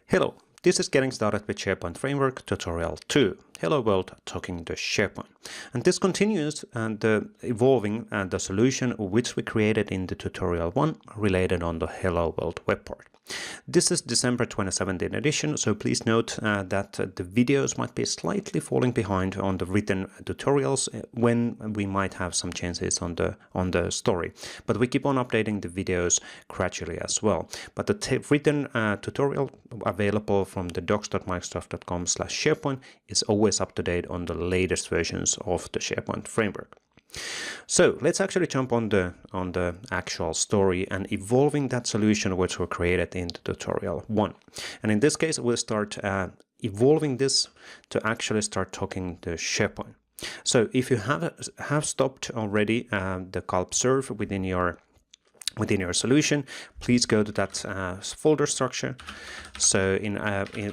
Hello, this is Getting Started with SharePoint Framework Tutorial 2. Hello World, talking to SharePoint. And this continues evolving the solution which we created in the Tutorial 1 related on the Hello World web part. This is December 2017 edition, so please note that the videos might be slightly falling behind on the written tutorials when we might have some changes on the story. But we keep on updating the videos gradually as well. But the written tutorial available from the docs.microsoft.com/SharePoint is always up to date on the latest versions of the SharePoint framework. So let's actually jump on the actual story and evolving that solution which we created in the tutorial 1. And in this case, we'll start evolving this to actually start talking to SharePoint. So if you have stopped already the gulp serve within your solution, please go to that folder structure. So in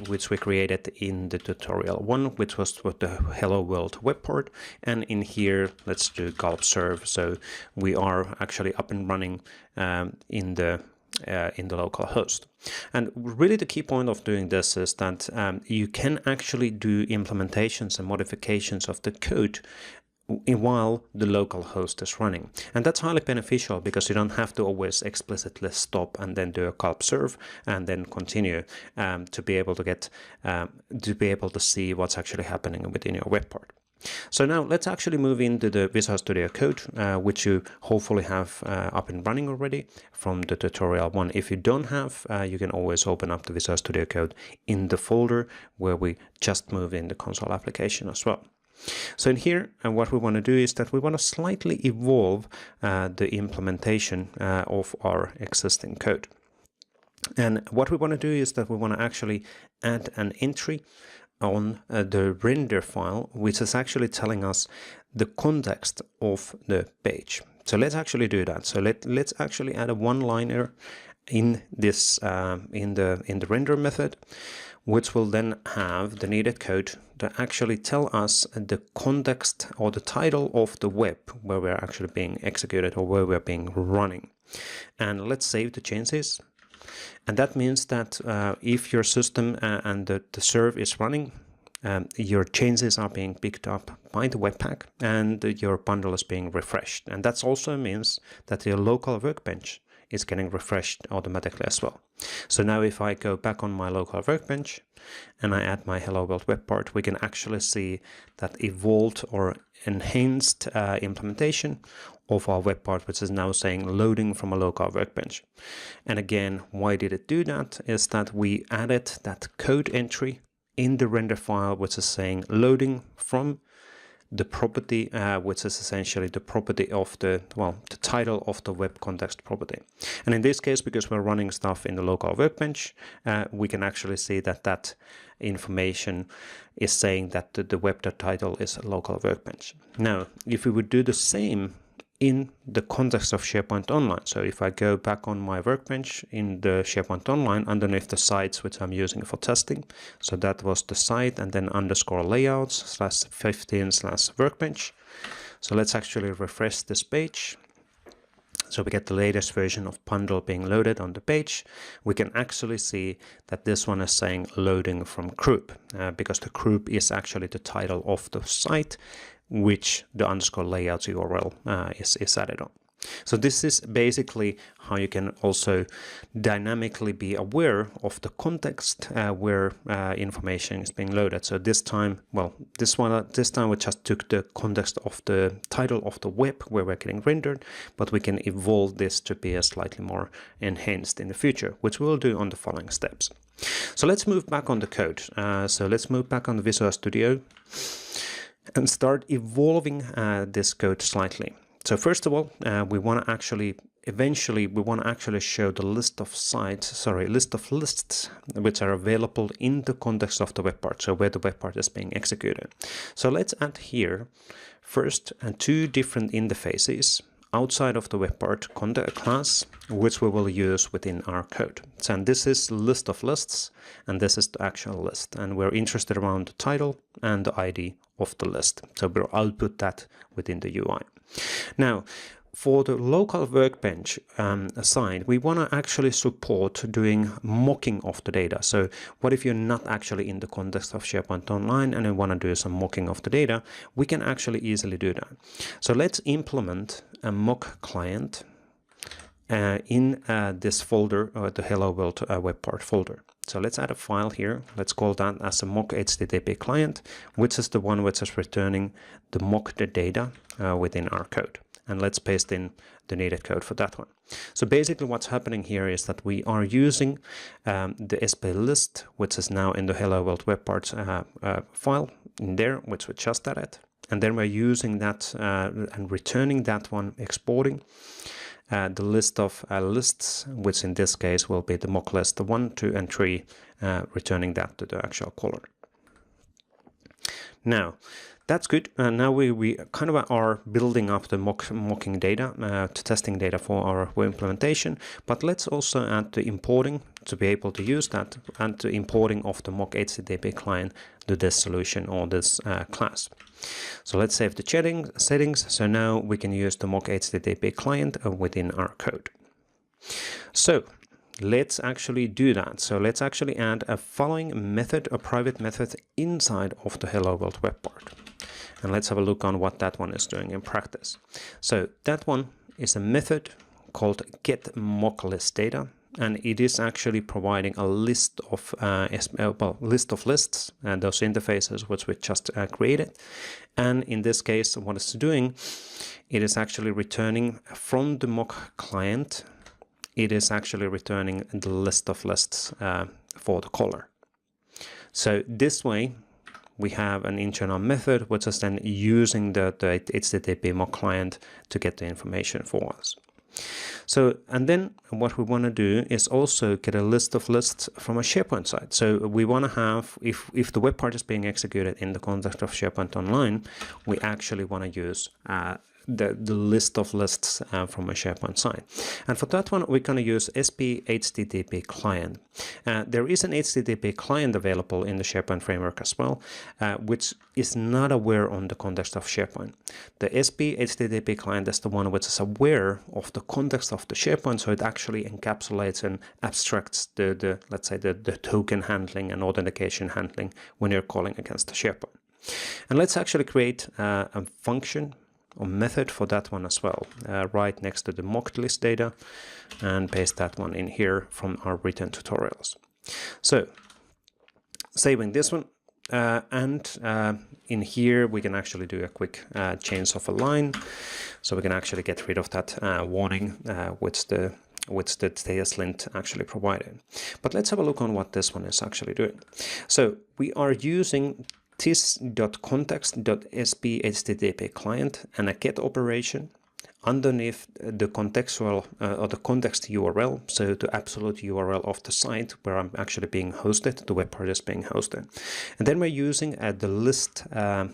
which we created in the tutorial 1, which was with the Hello World web port, and in here let's do gulp serve. So we are actually up and running in the local host. And really the key point of doing this is that you can actually do implementations and modifications of the code while the local host is running. And that's highly beneficial because you don't have to always explicitly stop and then do a gulp serve and then continue to be able to get to see what's actually happening within your web part. So now let's actually move into the Visual Studio Code, which you hopefully have up and running already from the tutorial 1. If you don't have, you can always open up the Visual Studio Code in the folder where we just moved in the console application as well. So in here, what we want to do is that we want to slightly evolve the implementation of our existing code. And what we want to do is that we want to actually add an entry on the render file, which is actually telling us the context of the page. So let's actually do that. So let's actually add a one-liner in this in the render method, which will then have the needed code to actually tell us the context or the title of the web where we're actually being executed or where we're being running. And let's save the changes. And that means that if your system and the serve is running, your changes are being picked up by the Webpack and your bundle is being refreshed. And that also means that your local workbench is getting refreshed automatically as well. So now if I go back on my local workbench and I add my Hello World web part, we can actually see that evolved or enhanced implementation of our web part, which is now saying loading from a local workbench. And again, why did it do that? Is that we added that code entry in the render file, which is saying loading from the property, which is essentially the property of the title of the web context property. And in this case, because we're running stuff in the local workbench, we can actually see that information is saying that the web.title is a local workbench. Now, if we would do the same in the context of SharePoint Online. So if I go back on my workbench in the SharePoint Online underneath the sites which I'm using for testing. So that was the site and then _layouts/15/workbench. So let's actually refresh this page. So we get the latest version of bundle being loaded on the page. We can actually see that this one is saying loading from group because the group is actually the title of the site, which the _layouts URL is added on. So this is basically how you can also dynamically be aware of the context where information is being loaded. So this time, this time we just took the context of the title of the web where we're getting rendered, but we can evolve this to be a slightly more enhanced in the future, which we'll do on the following steps. So let's move back on the code. So let's move back on the Visual Studio and start evolving this code slightly. So first of all, we want to actually show the list of lists which are available in the context of the web part, so where the web part is being executed. So let's add here first two different interfaces outside of the web part class, which we will use within our code. So and this is list of lists, and this is the actual list, and we're interested around the title and the ID of the list. So we'll output that within the UI. Now, For the local workbench side, we want to actually support doing mocking of the data. So what if you're not actually in the context of SharePoint Online and you want to do some mocking of the data? We can actually easily do that. So let's implement a mock client in this folder, the Hello World web part folder. So let's add a file here. Let's call that as a mock HTTP client, which is the one which is returning the mocked data within our code. And let's paste in the needed code for that one. So basically what's happening here is that we are using the SP list, which is now in the Hello World web parts file in there, which we just added. And then we're using that and returning that one, exporting the list of lists, which in this case will be the mock list 1, 2, and 3, returning that to the actual caller. Now, that's good. Now we kind of are building up the mocking data, to testing data for our web implementation, but let's also add the importing to be able to use that, and the importing of the mock HTTP client to this solution or this class. So let's save the settings. So now we can use the mock HTTP client within our code. So let's actually do that. So let's actually add a following method, a private method inside of the Hello World web part. And let's have a look on what that one is doing in practice. So that one is a method called getMockListData, and it is actually providing a list of list of lists and those interfaces which we just created. And in this case, what it's doing, it is actually returning from the mock client. It is actually returning the list of lists for the caller. So this way, we have an internal method which is then using the HTTP mock client to get the information for us. So, and then what we want to do is also get a list of lists from a SharePoint site. So we want to have, if the web part is being executed in the context of SharePoint Online, we actually want to use the list of lists from a SharePoint site. And for that one, we're going to use SP HTTP client. There is an HTTP client available in the SharePoint framework as well, which is not aware on the context of SharePoint. The SP HTTP client is the one which is aware of the context of the SharePoint, so it actually encapsulates and abstracts the let's say the token handling and authentication handling when you're calling against the SharePoint. And let's actually create a function or method for that one as well, right next to the mocked list data, and paste that one in here from our written tutorials. So saving this one, and in here we can actually do a quick change of a line, so we can actually get rid of that warning which the status lint actually provided. But let's have a look on what this one is actually doing. So we are using this.context.sp HTTP client and a get operation underneath the contextual or the context URL, so the absolute URL of the site where I'm actually being hosted, the web part is being hosted. And then we're using the list a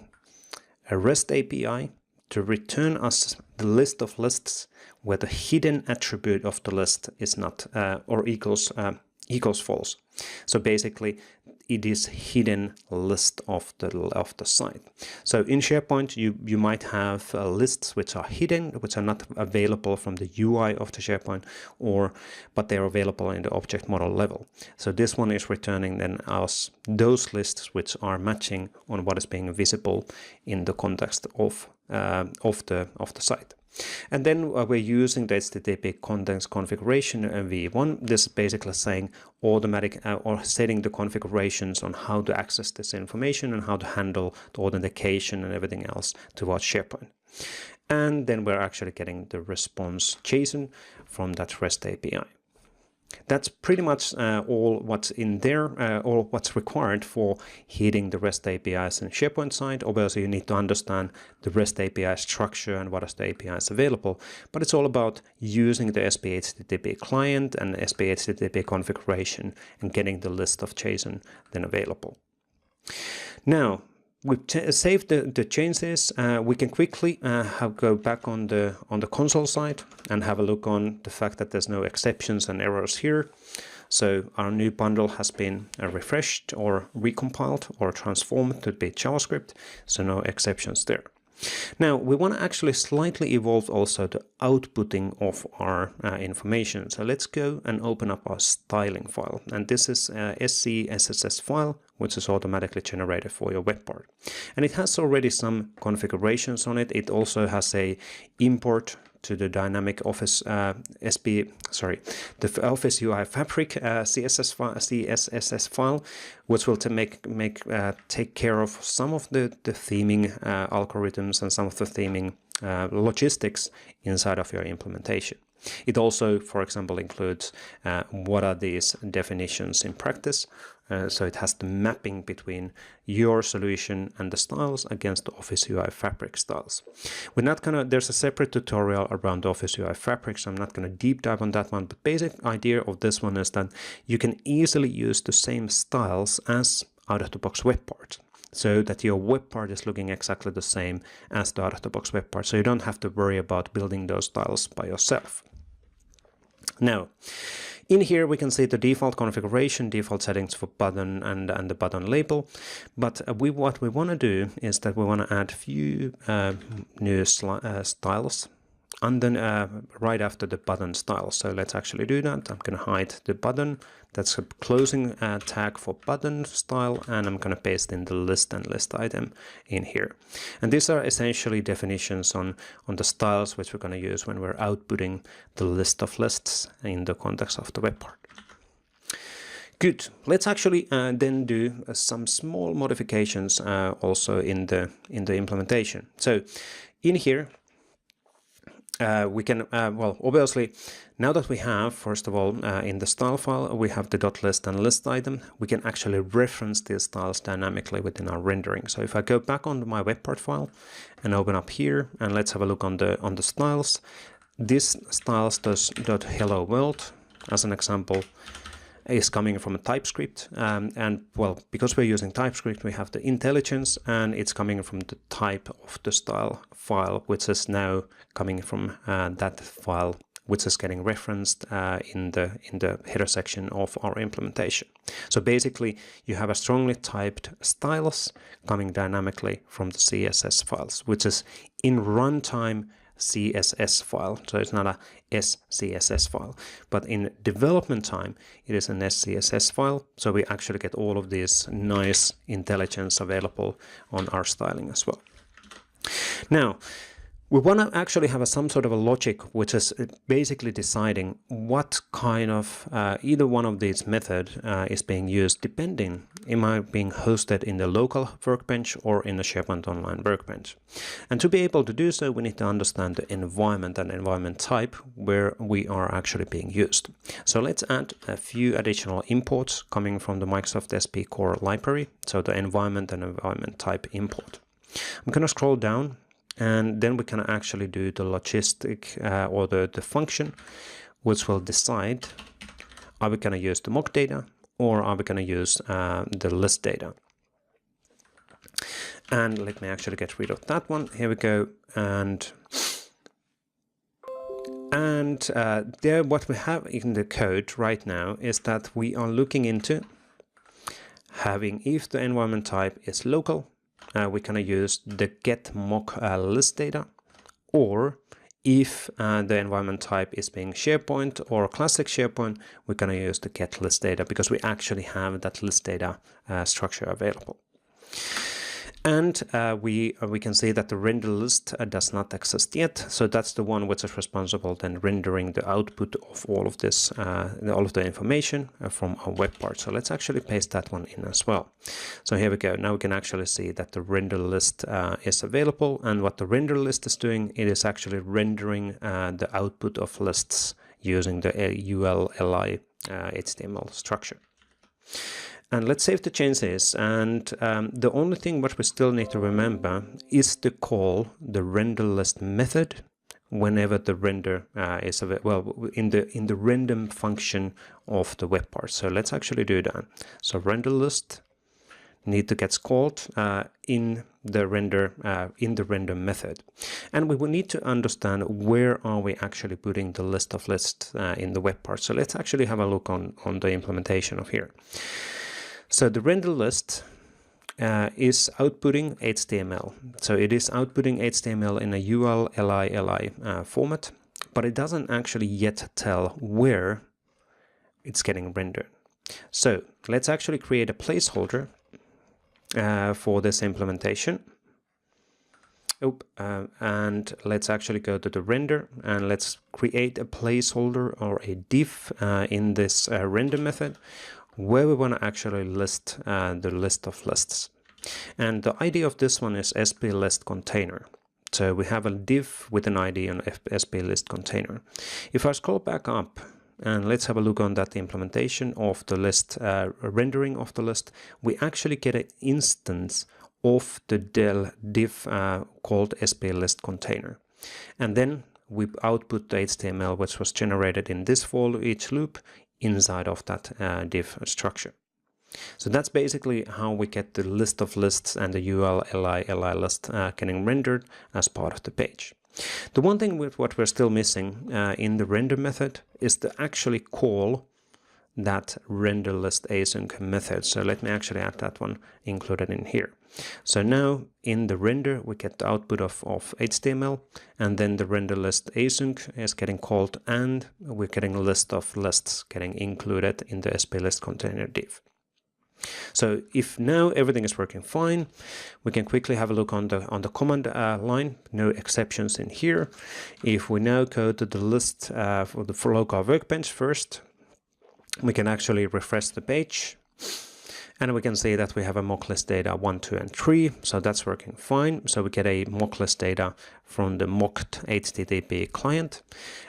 REST API to return us the list of lists where the hidden attribute of the list is not or equals false. So basically, it is hidden list of the site. So in SharePoint, you might have lists which are hidden, which are not available from the UI of the SharePoint, but they are available in the object model level. So this one is returning then us those lists which are matching on what is being visible in the context of the site. And then we're using the HTTP context configuration v1. This is basically saying automatic or setting the configurations on how to access this information and how to handle the authentication and everything else towards SharePoint. And then we're actually getting the response JSON from that REST API. That's pretty much all what's in there, or what's required for hitting the REST APIs in SharePoint side. Obviously, you need to understand the REST API structure and what is the APIs available, but it's all about using the SP HTTP client and SP HTTP configuration and getting the list of JSON then available. Now, we've saved the changes. We can quickly go back on the console side and have a look on the fact that there's no exceptions and errors here. So our new bundle has been refreshed or recompiled or transformed to be JavaScript, so no exceptions there. Now we want to actually slightly evolve also the outputting of our information. So let's go and open up our styling file, and this is a SCSS file which is automatically generated for your web part, and it has already some configurations on it. It also has a import to the dynamic Office the Office UI Fabric CSS file, which will take care of some of the theming algorithms and some of the theming logistics inside of your implementation. It also, for example, includes what are these definitions in practice. So it has the mapping between your solution and the styles against the Office UI Fabric styles. We're not gonna, there's a separate tutorial around the Office UI Fabric, so I'm not gonna deep dive on that one, but basic idea of this one is that you can easily use the same styles as out-of-the-box web part, so that your web part is looking exactly the same as the out-of-the-box web part, so you don't have to worry about building those styles by yourself. Now, in here we can see the default configuration, default settings for button and the button label, but what we want to do is that we want to add few new styles and then right after the button style. So let's actually do that. I'm going to hide the button. That's a closing tag for button style, and I'm going to paste in the list and list item in here. And these are essentially definitions on the styles which we're going to use when we're outputting the list of lists in the context of the web part. Good. Let's actually then do some small modifications also in the implementation. So in here, we can, well, obviously, now that we have, first of all, in the style file, we have the .list and list item, we can actually reference these styles dynamically within our rendering. So if I go back on my web part file and open up here, and let's have a look on the styles, this styles .hello world, as an example, is coming from a TypeScript, and well, because we're using TypeScript, we have the intelligence, and it's coming from the type of the style file, which is now coming from that file, which is getting referenced in the header section of our implementation. So basically, you have a strongly typed styles coming dynamically from the CSS files, which is in runtime CSS file, so it's not a SCSS file, but in development time it is an SCSS file, so we actually get all of this nice intelligence available on our styling as well. Now we want to actually have some sort of a logic which is basically deciding what kind of either one of these methods is being used, depending am I being hosted in the local workbench or in the SharePoint Online workbench. And to be able to do so, we need to understand the environment and environment type where we are actually being used. So let's add a few additional imports coming from the Microsoft SP Core library, so the environment and environment type import. I'm going to scroll down, and then we can actually do the logistic or the function, which will decide, are we going to use the mock data or are we going to use the list data? And let me actually get rid of that one. Here we go. And there, what we have in the code right now is that we are looking into having, if the environment type is local, we're going to use the get mock list data, or if the environment type is being SharePoint or classic SharePoint, we're going to use the get list data because we actually have that list data structure available. And we can see that the render list does not exist yet, so that's the one which is responsible then rendering the output of all of this, all of the information from our web part. So let's actually paste that one in as well. So here we go. Now we can actually see that the render list is available, and what the render list is doing, it is actually rendering the output of lists using the ULLI HTML structure. And let's save the changes, and the only thing what we still need to remember is to call the render list method whenever the render is available, in the random function of the web part. So let's actually do that. So render list need to get called in the render method, and we will need to understand where are we actually putting the list of lists in the web part. So let's actually have a look on the implementation of here. So the render list is outputting HTML. So it is outputting HTML in a UL, li format, but it doesn't actually yet tell where it's getting rendered. So let's actually create a placeholder for this implementation. And let's actually go to the render and let's create a placeholder or a div in this render method where we want to actually list the list of lists. And the ID of this one is SP list container. So we have a div with an ID on SP list container. If I scroll back up and let's have a look on that implementation of the list, rendering of the list, we actually get an instance of the del div called SP list container. And then we output the HTML which was generated in this for each loop inside of that div structure. So that's basically how we get the list of lists and the UL, li list getting rendered as part of the page. The one thing with what we're still missing in the render method is to actually call that render list async method. So let me actually add that one included in here. So now in the render we get the output of HTML, and then the render list async is getting called, and we're getting a list of lists getting included in the SP list container div. So if now everything is working fine, we can quickly have a look on the command line. No exceptions in here. If we now go to the list for the local workbench first, we can actually refresh the page, and we can see that we have a mock list data 1, 2, and 3. So that's working fine. So we get a mock list data from the mocked HTTP client.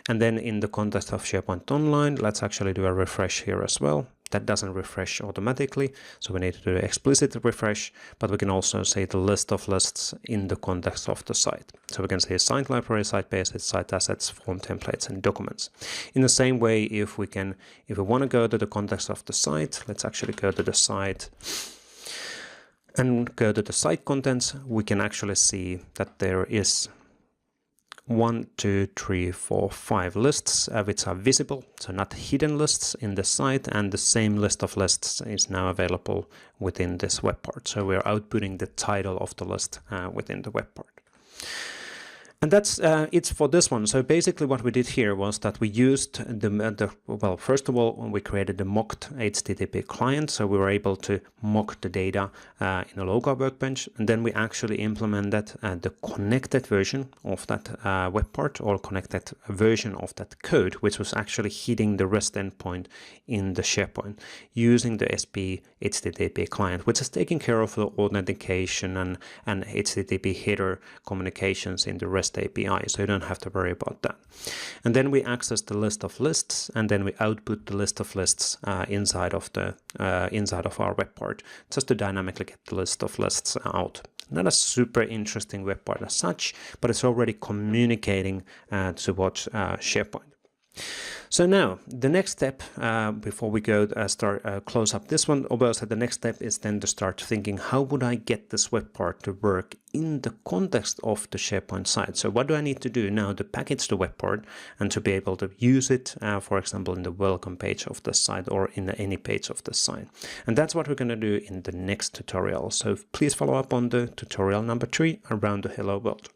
And then in the context of SharePoint Online, let's actually do a refresh here as well. That doesn't refresh automatically, so we need to do an explicit refresh, but we can also say the list of lists in the context of the site. So we can say site library, site basis, site assets, form templates, and documents. In the same way, if we want to go to the context of the site, let's actually go to the site and go to the site contents. We can actually see that there is 1, 2, 3, 4, 5 lists which are visible, so not hidden lists in the site, and the same list of lists is now available within this web part. So we're outputting the title of the list within the web part. And that's it for this one. So basically what we did here was that we used well, first of all, we created the mocked HTTP client. So we were able to mock the data in a local workbench. And then we actually implemented the connected version of that web part, or connected version of that code, which was actually hitting the REST endpoint in the SharePoint using the SP HTTP client, which is taking care of the authentication and HTTP header communications in the REST API, so you don't have to worry about that. And then we access the list of lists, and then we output the list of lists inside of our web part, just to dynamically get the list of lists out. Not a super interesting web part as such, but it's already communicating towards SharePoint. So now the next step before we go close up this one, obviously the next step is then to start thinking, how would I get this web part to work in the context of the SharePoint site? So what do I need to do now to package the web part and to be able to use it, for example, in the welcome page of the site or in any page of the site? And that's what we're going to do in the next tutorial. So please follow up on the tutorial number 3 around the Hello World.